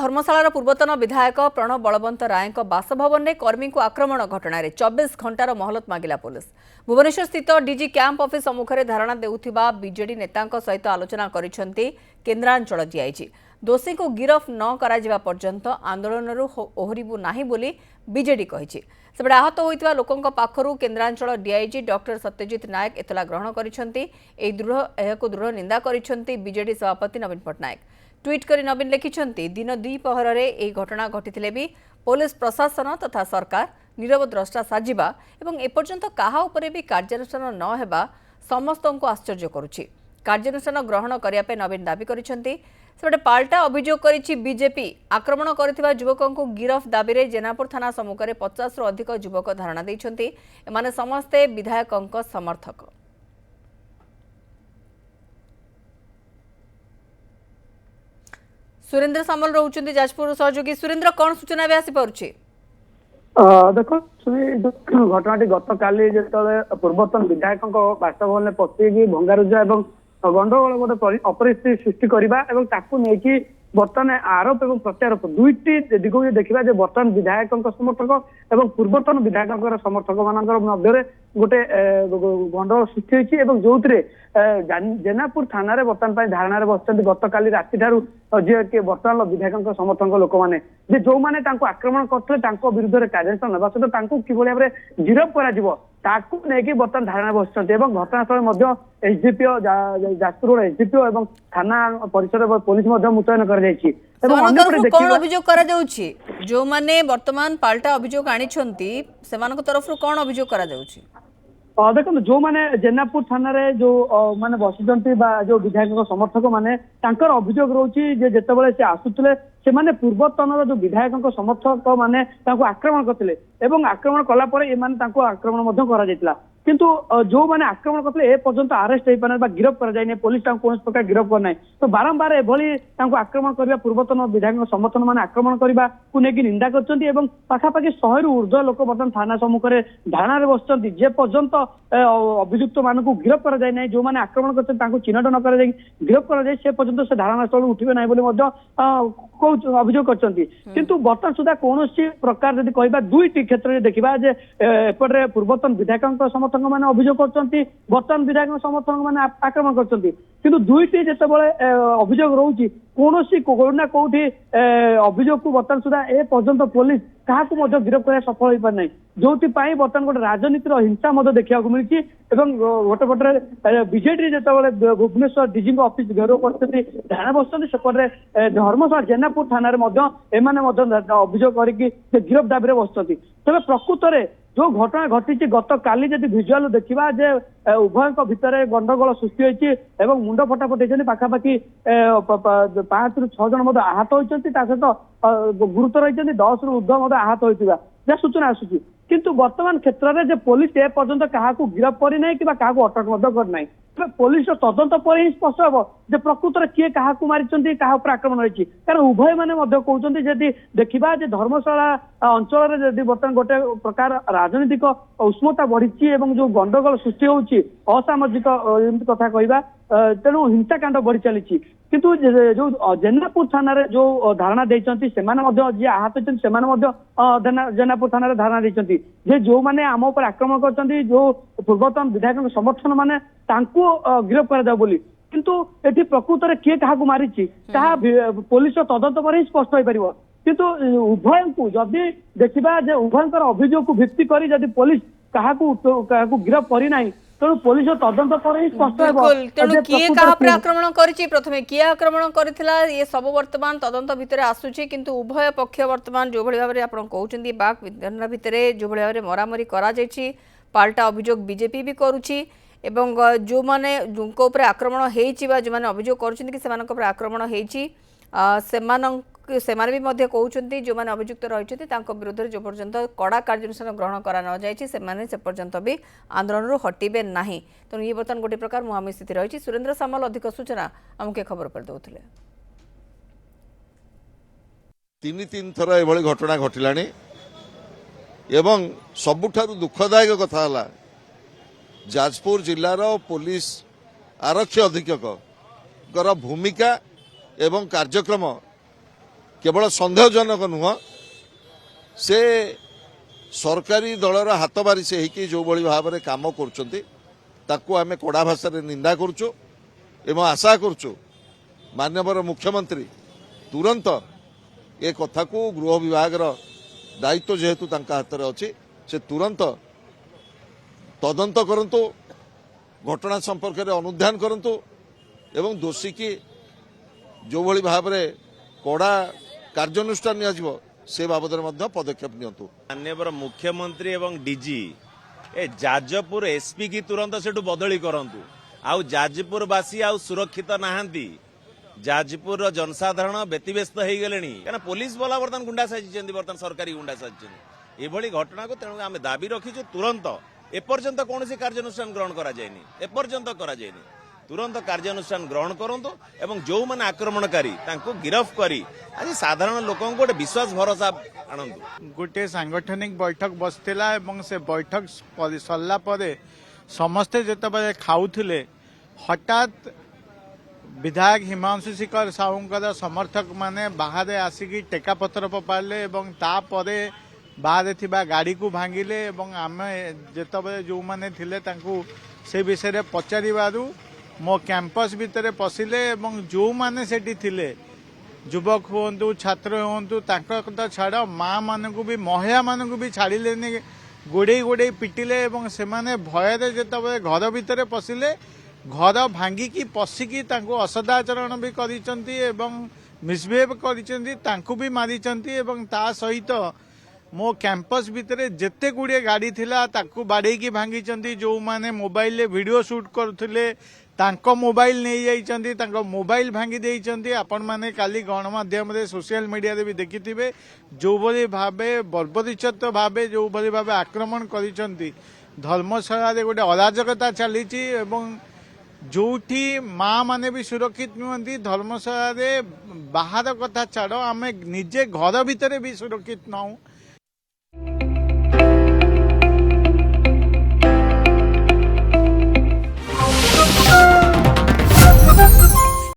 धर्मशालार पूर्वतन विधायक प्रणव बलवंत राय बासभवन में कर्मी को आक्रमण घटना 24 घंटार मोहलत मागिला पुलिस। भुवनेश्वर स्थित डीजी कैंप ऑफिस सम्मुखें धारणा देउथिबा बीजेडी नेता सहित आलोचना करिसेंती केन्द्रांचल डीआईजी। दोषी को गिरफ न करा पर्यंत आंदोलन ओहरिबु नाही बोली बीजेडी कहिछि। सेबडे आहत होइतिबा लोकंक पाखरु केन्द्रांचल डीआईजी डॉक्टर सत्यजित नायक एतला ग्रहण करिसेंती। दृढ़ निंदा करिसेंती बीजेडी सभापति नवीन पट्टनायक। ट्वीट करी नवीन लिखिछंती, दिन द्विपहर रे एही घटना घटिथिले भी पुलिस प्रशासन तथा सरकार नीरव द्रष्टा साजिबा एवं एपर्यंत काहा उपरे भी कार्यानुष्ठान न हेबा समस्तंको आश्चर्य करुछि। कार्यानुष्ठान ग्रहण करिया पे नवीन दाबी करिसेंती। सेबडे पाल्टा अभियोग करिछि बीजेपी। आक्रमण करथिबा युवकंको गिरफ दाबी रे जेनापुर थाना सम्मुखरे 50 रु अधिक युवक धारणा दैछंती। एमाने समस्ते विधायकंक समर्थक। सुरेंद्र सामल रोचंती जाजपुर सहयोगी। सुरेंद्र, कौन सूचना भी आसी पारुछि? देखो घटनाटी गत काली जिते पूर्वतन विधायक बासभवन पशि भंगारुजा और गंडगोल गोटे अपरिस्थिति सृष्टि करने बर्तमान आरोप और प्रत्यारोप दुईटी दिग देखा बर्तमान विधायक समर्थक और पूर्वतन विधायक समर्थक मान गोटे गंडगोल सृष्टि होती जो जेनापुर थाना बर्तमान धारणा बस गत काली राति जी बर्तमान विधायक समर्थक लोक मैंने जो मैंने आक्रमण करते विरुद्ध कार्यानुष्ठान ना सहित कि भाव में गिरफ कर बर्तमान धारणा बस घटनास्थल एसडीपीओ जाजपुर रोड एसडीपीओ और थाना परिसर पुलिस मुतयन कर जो माने वर्तमान पाल्टा अभियोग आनी तरफ कौन अभियोग करा देखो जो मैंने जेनापुर थाना जो माने बसुंट जो विधायक समर्थक मैंने अभियोग रोचे जितेबाला से आसुले से माने पूर्वतन जो विधायक समर्थक मैंने आक्रमण करते आक्रमण कलापर आक्रमण करा किंतु जो मैंने आक्रमण करते एपर्यंत आरेस्ट हो पारे गिरफ कर पुलिस कौन प्रकार गिरफ करना तो बारंबार एभली आक्रमण करने पूर्वतन विधायक समर्थन मैंने आक्रमण करने को लेकिन निंदा कर पाखापाखि 100 रु ऊर्ध्व लोक बर्तमान थाना सम्मुखें धारणा बस पर्यंत अभियुक्त मान को गिरफ कर जो मैंने आक्रमण करते चिन्हट न कर गिरफ कर पर्यंत से धारणा स्थल उठे ना अभियोग कर बर्तमान सुधा कौन प्रकार जब कह दुईटी क्षेत्र में देखा एपटे पूर्वतन विधायक समर्थक मैंने अभियोग कर बर्तमान विधायक समर्थक मैंने आक्रमण कर दुईटी जितेबाला अभियोग रोचे कौन ना कौटी अभियोग को बर्तमान सुधा पर्यंत पुलिस क्या गिरफ कर सफल हो पारना जो बर्तमान गोटे राजनीतिर हिंसा देखा मिली गोटे पटे बीजेडी जो भुवनेश्वर डीजी ऑफिस घेराव कर धारणा बस सेपटे धर्मशाला जेनापुर थाना अभियोग करके गिरफ दाबी बस तेज प्रकृत में जो घटना घटी गत काली जब भिजुआल देखा उभय भितर गंडगोल सृष्टि होती मुंड फटाफट होती पाखापाखि 5 ରୁ 6 जन आहत होती सहित गुरुतर होती 10 ରୁ ऊर्ध्व आहत होता जहाँ सूचना आसूची किंतु वर्तमान क्षेत्र में पुलिस एपर्यंत क्या गिरफ करना कि अटक करना पुलिस तदंत पर ही स्पष्ट हे प्रकृत में किए क्या मारी क्या आक्रमण रही कारण उभय मैंने कहते जदि देखा धर्मशाला अंचल जदि बर्तमान गोटे प्रकार राजनीतिक उष्मता बढ़ी जो गंडगोल सृष्टि होची असामाजिक कथा कहवा तेणु हिंसाकांड बढ़ी चली किंतु जो जेनापुर थाना जो धारणा देते जी आहत होती जेनापुर थाना धारणा देते जो मैंने आम उपर आक्रमण कर जो पूर्वतन विधायक समर्थन मैंने गिरफ कर किंतु ये प्रकृत में किए क्या मारी पुलिस तदंत पर ही स्पष्ट हो पार किंतु उभय को जदि देखा उभयर अभियोग को भित्ति कर पुलिस क्या गिरफ करना तेणु पुलिस तदंत पर ही स्पष्ट आक्रमण प्रथमे किए आक्रमण करथिला ये सब वर्तमान तदंत भितर आसुची किंतु उभय पक्ष वर्तमान जो भाव में आप कहते बाक विधान भितर जो भाव में मरामरी करा जायछि पाल्टा अभियोग बीजेपी भी करुछि एवं जो माने जो ऊपर आक्रमण होइछि बा जो माने अभियोग करुछन्ति कि सेमानक ऊपर आक्रमण होइछि सेमाने भी मध्य कहउछन्ति जो माने अभियुक्त रहिछन्ति तांको विरुद्ध जो पर्यंत कड़ा कार्यानुष्ठान ग्रहण करा न जायछि सेमाने से पर्यंत भी आंदोलन हटिबे नाही तो ये बर्तमान गोटे प्रकार मुहांमुही स्थिति रही। सुरेंद्र सामल अधिक सूचना आमके खबर पर दउथिले। 3 थर एभली घटना घटिलानी एवं सबुठारु दुखदायक कथा हला जाजपुर जिलार पुलिस आरक्षी अधीक्षक भूमिका एवं कार्यक्रम केवल सन्देहजनक नुह से सरकारी दलर हाथ बारी से होकि जो भाव में काम करें कड़ा भाषा निंदा करुचु एवं आशा करुचु माननीय मुख्यमंत्री तुरंत ए कथा को गृह विभाग दायित्व जेहेतु हाथ में अच्छी से तुरंत तदंत करंतु घटना संपर्क में अनुध्यान करंतु एवं दोषी की जो भली भाव में कड़ा कार्यानुष्ठान नियाजिबो से बाबद पदक्षेप नियंतु। माननीय मुख्यमंत्री एवं डीजी ए जाजपुर एसपी की तुरंत सेठू बदली करंतु आउ जाजपुरवासी आउ सुरक्षित नाहांती जाजपुर जनसाधारण व्यतिव्यस्त हो गले क्या पुलिस वाला बर्तमान गुंडा साजी बर्तमान सरकारी गुंडा साजी एभली घटना को तेणु आम दाबी रखीचु तुरंत एपर्यंत कौन कार्यानुष्ठान ग्रहण करा जायनि एपर्यंत करा जायनि तुरंत कार्यानुष्ठान ग्रहण करंतु एवं जो माने आक्रमणकारी तांको गिरफ्त करी आज साधारण लोकन को विश्वास भरोसा आनंतु। गोटे सांगठनिक बैठक बसथिला एवं से बैठक सरला परे समस्ते जेतबे खाउथिले हठात विधायक हिमांशु शेखर साहूंकर समर्थक माने बाहर आसिकी टेका पत्थर पपाड़े एवं तापरे बाहर थिबा गाड़ी को भांगिले एवं आमे जेतबे जो माने थिले तांको से विषय रे पचारिबारु मो कैंपस भितर पशिले एवं जो माने सेठी थिले युवक हुंतु छात्र हुंतु तांको तो छाड़ माँ मान को भी महिला मान को भी छाड़िलेनि गोड़े गोड़े पिटिले एवं से माने भय जेतबे घर भितर पशिले घर भांगिकी पशिकी तांको असदाचरण भी करिसंती एवं मिसबिहेव करिसंती तांको भी मारिसंती एवं ता सहित मो कैंपस भितर जेते गुड़े गाड़ी थिला ताकू बाड़ेकी भांगी जो माने मोबाइल वीडियो शूट करथिले तांको मोबाइल नहीं जाइछंती तांको मोबाइल भांगी देइछंती आपण माने काली गणमाध्यम रे सोशल मीडिया रे भी देखिथिबे जो भली भाबे बर्बरिचत भाबे जो भली भाबे आक्रमण करिसंती धर्मशाला रे गोटे अराजकता चलीची एवं जोठी माँ माने भी सुरक्षित नुहंती धर्मशाला रे बाहर कथा छाड़ आमे निजे घर भितर भी सुरक्षित नहु